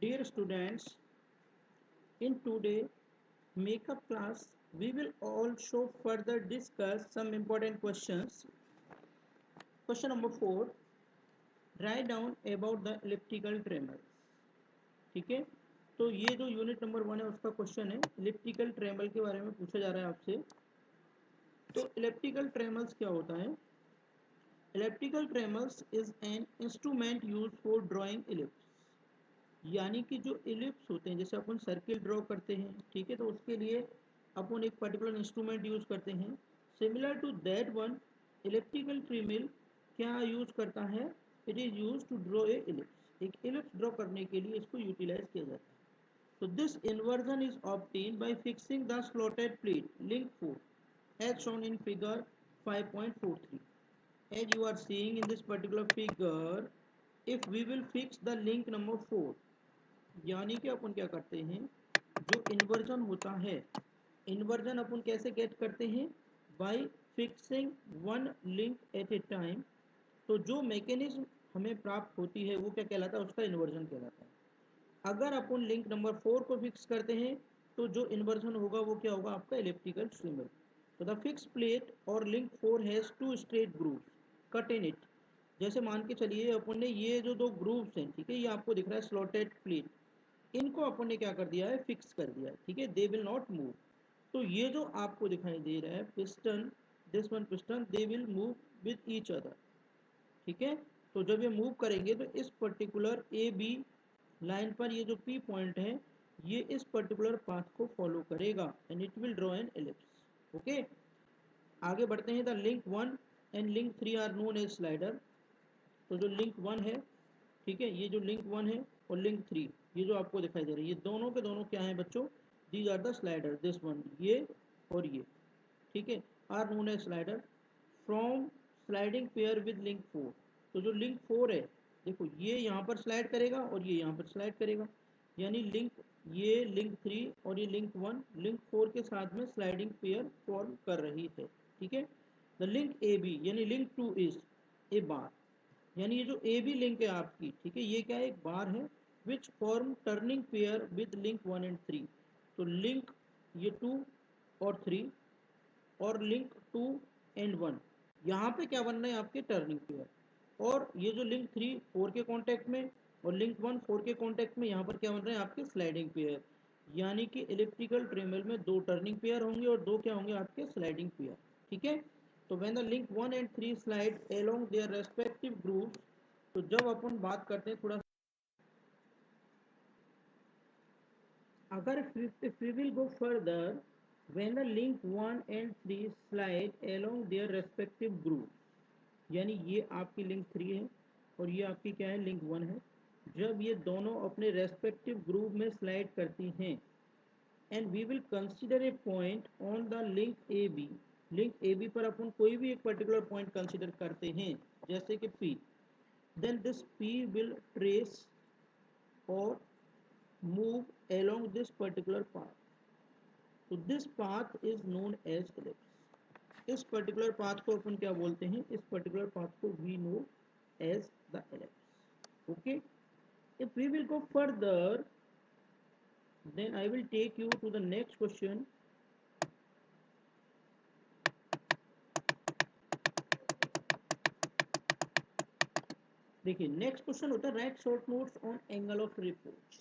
Dear students, in today makeup class, we will also further discuss some important questions. Question number 4, write down about the elliptical tremors. ठीक है, तो ये जो unit number 1 है उसका question है, elliptical ट्रेमल के बारे में पूछा जा रहा है आपसे। तो इलिप्टिकल ट्रेमल्स क्या होता है? Elliptical trammels is an instrument use for drawing ellipse, यानी कि जो इलिप्स होते हैं, जैसे अपन सर्किल ड्रॉ करते हैं, ठीक है, तो उसके लिए अपन एक पर्टिकुलर इंस्ट्रूमेंट यूज करते हैं। Similar to that one, elliptical trammel क्या यूज करता है? It is use to draw a ellipse, एक इलिप्स ड्रॉ करने के लिए इसको यूटिलाइज किया जाता है। So this inversion is obtained by fixing the slotted plate link 4 as shown in figure 5.43. As you are seeing in this particular figure, if we will fix the link number 4, यानी कि अपन क्या करते हैं, जो inversion होता है, inversion अपन कैसे gate करते हैं? Bye fixing one link eight ए टाइम। तो जो मैकेनिज्म हमें प्राप्त होती है वो क्या कहलाता है? उसका इन्वर्जन कहलाता है। अगर अपन लिंक नंबर 4 को फिक्स करते हैं तो जो इन्वर्जन होगा वो क्या होगा? आपका इलिप्टिकल ट्रेमल। तो द फिक्स प्लेट और link 4 has to straight grooves cut in it. जैसे मान के चलिए अपन ने ये जो दो ग्रूव्स हैं, ठीक है, ये आपको दिख रहा है स्लॉटेड प्लेट, इनको अपन ने क्या कर दिया है? फिक्स कर दिया है, ठीक है, दे विल नॉट मूव। तो ये जो आपको दिखाई दे रहा है piston, this one piston, they will move with each other, ठीक है। तो जब ये मूव करेंगे तो इस पर्टिकुलर ए बी लाइन पर ये जो पी पॉइंट है ये इस पर्टिकुलर पाथ को फॉलो करेगा and it will draw an ellipse. Okay, आगे बढ़ते हैं। The link 1 and link 3 are known as slider. तो जो लिंक 1 है, ठीक है, ये जो लिंक 1 है और लिंक 3, ये जो आपको दिखाई दे रही है, ये दोनों के दोनों क्या हैं बच्चों? These are the slider, this one, ये और ये, ठीक है, are known as slider from sliding pair with link 4। तो जो लिंक 4 है, देखो ये यहाँ पर स्लाइड करेगा और ये यहाँ पर स्लाइड करेगा, यानी लिंक, ये लिंक 3 और ये लिंक 1 लिंक 4 के साथ में स्लाइडिंग पेयर फॉर्म कर रही है, ठीक है। द लिंक ए बी यानी लिंक 2 इज ए बार, यानी ये जो ए बी लिंक है आपकी, ठीक है, ये क्या है? एक बार है, which form turning pair with link 1 and 3। तो लिंक ये 2 और 3 और लिंक 2 एंड 1, यहाँ पे क्या बन रहे हैं? आपके टर्निंग पेयर। और ये जो लिंक 3 4 के कांटेक्ट में और लिंक 1 4 के कांटेक्ट में, यहाँ पर क्या बन रहे हैं? आपके स्लाइडिंग पेयर। यानी कि इलिप्टिकल ट्रेमल में दो टर्निंग पेयर होंगे और दो क्या होंगे? आपके स्लाइडिंग पेयर, ठीक है। तो when the link 1 and 3 slide along their respective grooves, तो जब अपन बात करते हैं थोड़ा, अगर if we will go further, when the link 1 and 3 slide along their respective group, यानी ये आपकी लिंक 3 है और ये आपकी क्या है? लिंक 1 है। जब ये दोनों अपने रेस्पेक्टिव ग्रुप में स्लाइड करती हैं, and we will consider a point on the link A B, link A B पर अपन कोई भी एक पर्टिकुलर पॉइंट कंसिडर करते हैं, जैसे कि P, then this P will trace और move along this particular path. So this path is known as ellipse. इस particular path को अपन क्या बोलते हैं? इस particular path को we know as the ellipse. Okay. If we will go further, then I will take you to the next question. देखिए next question होता है right short notes on angle of report.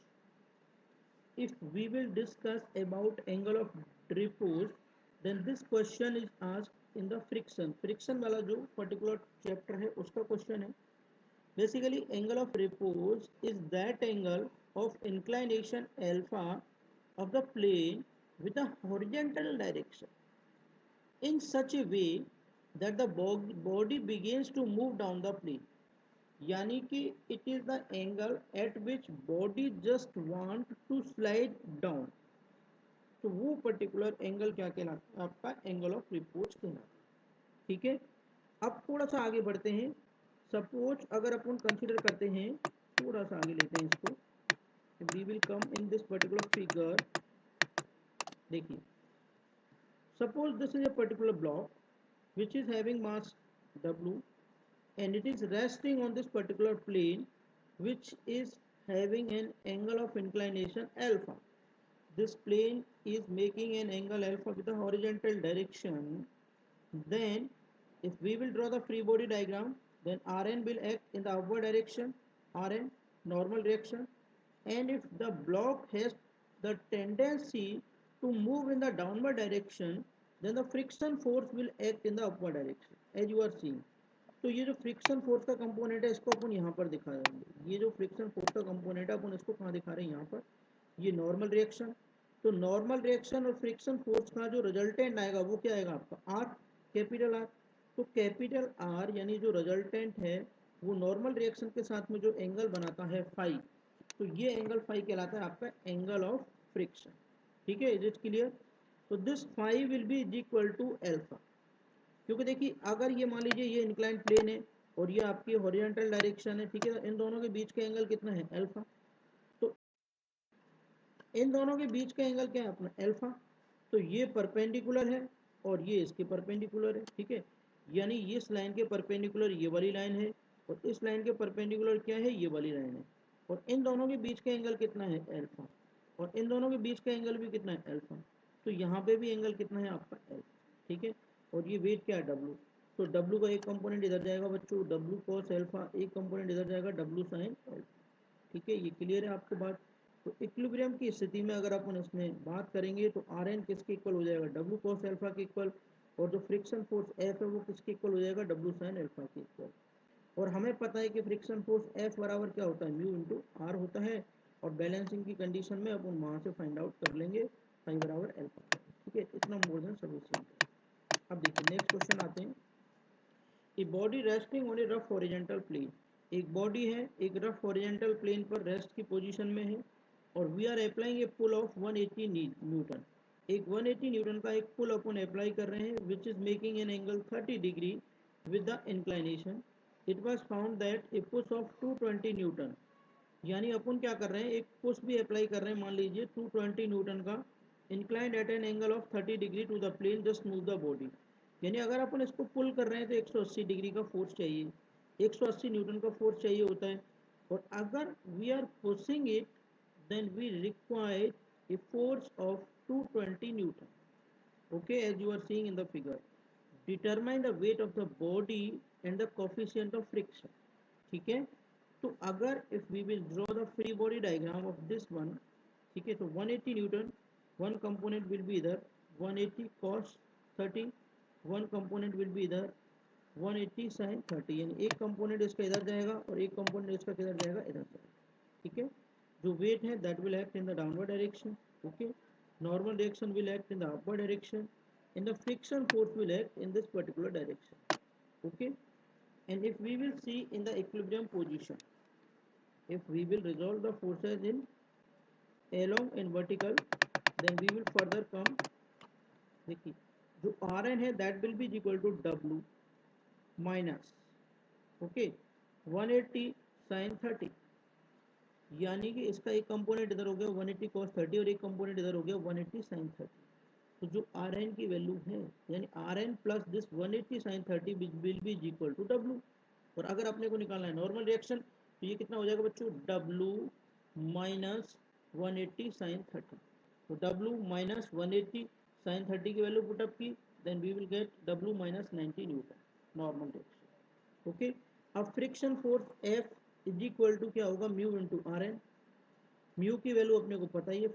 If we will discuss about angle of repose, then this question is asked in the friction वाला जो particular chapter है उसका question है। Basically angle of repose is that angle of inclination alpha of the plane with a horizontal direction in such a way that the body begins to move down the plane, यानी कि it is the angle at which body just want to slide down. तो वो particular angle क्या कहलाता है? आपका angle of report कहलाता है, ठीक है। अब थोड़ा सा आगे बढ़ते हैं। सपोज अगर अपन कंसीडर करते हैं, थोड़ा सा आगे लेते हैं इसको, we will come in this particular figure. देखिए suppose this is a particular block which is having mass W and it is resting on this particular plane which is having an angle of inclination alpha. This plane is making an angle alpha with the horizontal direction. Then if we will draw the free body diagram, then Rn will act in the upward direction, Rn normal direction, and if the block has the tendency to move in the downward direction, then the friction force will act in the upward direction as you are seeing. तो ये जो friction force का component है इसको अपन यहाँ पर दिखा देंगे। ये जो फ्रिक्शन फोर्स का कंपोनेंट है अपन इसको कहाँ दिखा रहे हैं, यहाँ पर। ये नॉर्मल रिएक्शन, तो नॉर्मल रिएक्शन और फ्रिक्शन फोर्स का जो रिजल्टेंट आएगा वो क्या आएगा आपका आर, कैपिटल आर। तो कैपिटल आर यानी जो रिजल्टेंट है वो नॉर्मल रिएक्शन के साथ में जो एंगल बनाता है फाई, तो ये एंगल फाई कहलाता है आपका एंगल ऑफ फ्रिक्शन। ठीक है, इज इट क्लियर? तो this phi will be is equal to alpha, क्योंकि देखिए अगर ये मान लीजिए ये इंक्लाइन प्लेन है और ये आपकी हॉरिजॉन्टल डायरेक्शन है, ठीक है, इन दोनों के बीच का एंगल कितना है अल्फा। तो इन दोनों के बीच का एंगल क्या है अपना अल्फा। तो ये परपेंडिकुलर है और ये इसके परपेंडिकुलर है, ठीक है, यानी इस लाइन के परपेंडिकुलर ये वाली लाइन है और इस लाइन के परपेंडिकुलर क्या है ये वाली लाइन है, और इन दोनों के बीच का एंगल कितना है अल्फा, और इन दोनों के बीच का एंगल भी कितना है अल्फा। तो यहाँ पे भी एंगल कितना है आपका अल्फा, ठीक है, और ये वेट क्या है डब्लू। तो डब्लू का एक कंपोनेंट इधर जाएगा बच्चों डब्लू कॉस अल्फा, एक कंपोनेंट इधर जाएगा डब्लू साइन अल्फा। ठीक है, ये क्लियर है आपको बात। तो इक्विलिब्रियम की स्थिति में अगर अपन इसमें बात करेंगे तो आर एन किसके इक्वल हो जाएगा डब्लू कॉस अल्फा के इक्वल, और जो फ्रिक्शन फोर्स एफ है वो किसके इक्वल हो जाएगा डब्लू साइन अल्फा के इक्वल। और हमें पता है कि फ्रिक्शन फोर्स एफ बराबर क्या होता है म्यू इंटू आर होता है, और बैलेंसिंग की कंडीशन में अपन वहाँ से फाइंड आउट कर लेंगे फाई बराबर अल्फा। ठीक है, इतना मोर देन सफिशिएंट। अब देखिए नेक्स्ट क्वेश्चन आते हैं। A body resting on a rough horizontal plane, एक बॉडी है एक रफ हॉरिजॉन्टल प्लेन पर रेस्ट की पोजीशन में है और we are applying a pull of 180 newton. एक 180 न्यूटन का एक पुल अपन अप्लाई कर रहे हैं which is making an angle 30 degree with the inclination. It was found that A push of 220 Newton, यानी अपन क्या कर रहे हैं एक पुश भी अप्लाई कर रहे हैं, मान लीजिए 220 न्यूटन का, inclined at an angle of 30 degree to the plane just move the body. यानी अगर अपन इसको पुल कर रहे हैं तो 180 डिग्री का फोर्स चाहिए, 180 न्यूटन का फोर्स चाहिए होता है, और अगर we are pushing it then we require a force of 220 newton. okay, as you are seeing in the figure, determine the weight of the body and the coefficient of friction। ठीक है, तो अगर if we will draw the free body diagram of this one, ठीक है, तो 180 Newton, one component will be इधर 180 cos 30, one component will be इधर 180 sin 30, यानी एक कंपोनेंट इसका इधर जाएगा और एक कंपोनेंट इसका किधर जाएगा इधर जाएगा। ठीक है, जो वेट है that will act in the downward direction, okay, normal reaction will act in the upward direction and the friction force will act in this particular direction, okay. And if we will see in the equilibrium position, if we will resolve the forces in along and vertical, then we will further come, देखिए जो R N है that will be equal to W minus, okay, 180 sine 30, यानी कि इसका एक component इधर हो गया 180 cos 30 और एक कंपोनेंट इधर हो गया 180 sin 30। तो जो आर एन की वैल्यू है यानी R N plus this 180 sin 30 will be equal to W. और अगर अपने को निकालना है नॉर्मल रिएक्शन तो ये कितना हो जाएगा बच्चों डब्लू माइनस 180 sin 30। तो डब्लू माइनस 180 sin 30 की वैल्यू पुटअप की, then we will get W minus 90 newton normal reaction, okay. अब friction force F is equal to क्या होगा mu into R N. Mu की वैल्यू अपने को पता ही है,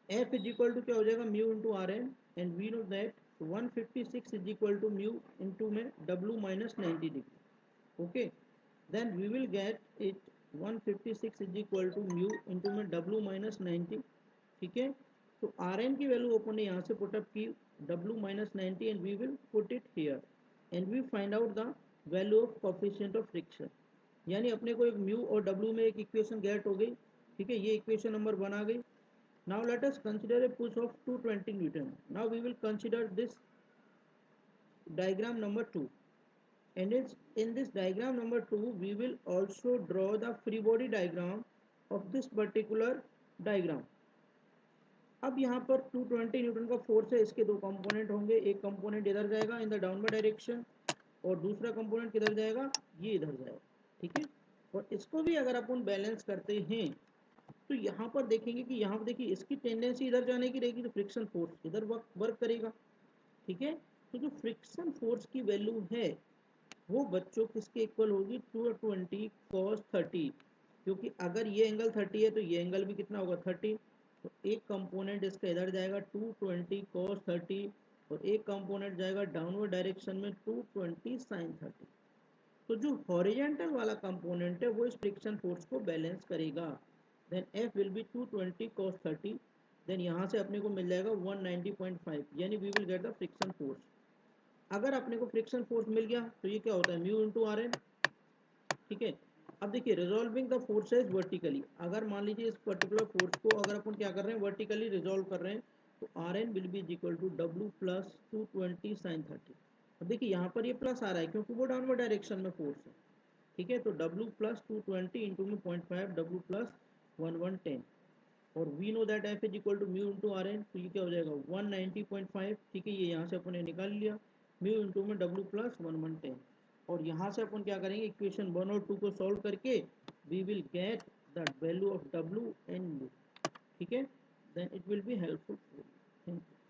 एफ इज इक्वल टू क्या हो जाएगा mu into R N, and we know that 156 is equal to mu into में W minus 90 degree, okay. Then we will get it 156 is equal to mu into में W minus 90, ठीक है। तो R N की value अपन ने यहाँ से पुटअप की W minus 90 and we will put it here and we find out the value of coefficient of friction. यानी अपने को एक म्यू और डब्ल्यू में एक इक्वेशन गेट हो गई, ठीक है, ये इक्वेशन नंबर 1 आ गई। Now let us consider a push of 220 newton. Now we will consider this diagram number 2 and in this diagram number 2 we will also draw the free body diagram of this particular diagram। अब यहाँ पर 220 newton का force है, इसके दो component होंगे, एक component इधर जाएगा इन द डाउनवर्ड डायरेक्शन और दूसरा कंपोनेंट किधर जाएगा ये इधर जाएगा, ठीक है। और इसको भी अगर अपन बैलेंस करते हैं तो यहाँ पर देखेंगे कि यहाँ पर देखिए इसकी टेंडेंसी इधर जाने की रहेगी, तो फ्रिक्शन फोर्स इधर वर्क करेगा। ठीक है, तो जो फ्रिक्शन फोर्स की वैल्यू है वो बच्चों किसके इक्वल होगी, 220 cos 30, क्योंकि अगर ये एंगल 30 है तो ये एंगल भी कितना होगा 30। तो एक कंपोनेंट इसका इधर जाएगा 220 cos 30 और एक कंपोनेंट जाएगा डाउनवर्ड डायरेक्शन में 220 sin 30। तो जो हॉरिजेंटल वाला कंपोनेंट है वो इस फ्रिक्शन फोर्स को बैलेंस करेगा। Then F will be 220 cos 30, देन यहाँ से अपने को मिल जाएगा 190.5, यानी we will get the friction force. अगर अपने को फ्रिक्शन फोर्स मिल गया तो ये क्या होता है, म्यू इंटू आर एन। ठीक है, अब देखिए रिजॉल्विंग द फोर्सेज वर्टिकली, अगर मान लीजिए इस पर्टिकुलर फोर्स को अगर अपन क्या कर रहे हैं वर्टिकली रिजॉल्व कर रहे हैं, तो R N will be equal to W plus 220 sine 30। अब देखिए यहाँ पर ये प्लस आ रहा है क्योंकि वो डाउनवर्ड डायरेक्शन में फोर्स है। ठीक है, तो डब्ल्यू प्लस 220 इंटू में 0.5 डब्ल्यू प्लस 1110, और we know that F is equal to mu into R N, तो ये क्या हो जाएगा 190.5। ठीक है, ये यहाँ से अपन ने निकाल लिया, म्यू इंटू में डब्ल्यू प्लस 1110, और यहाँ से अपन क्या करेंगे इक्वेशन 1 और 2 को सॉल्व करके we will get the value of W and mu. ठीक है, then it will be helpful. Thank you.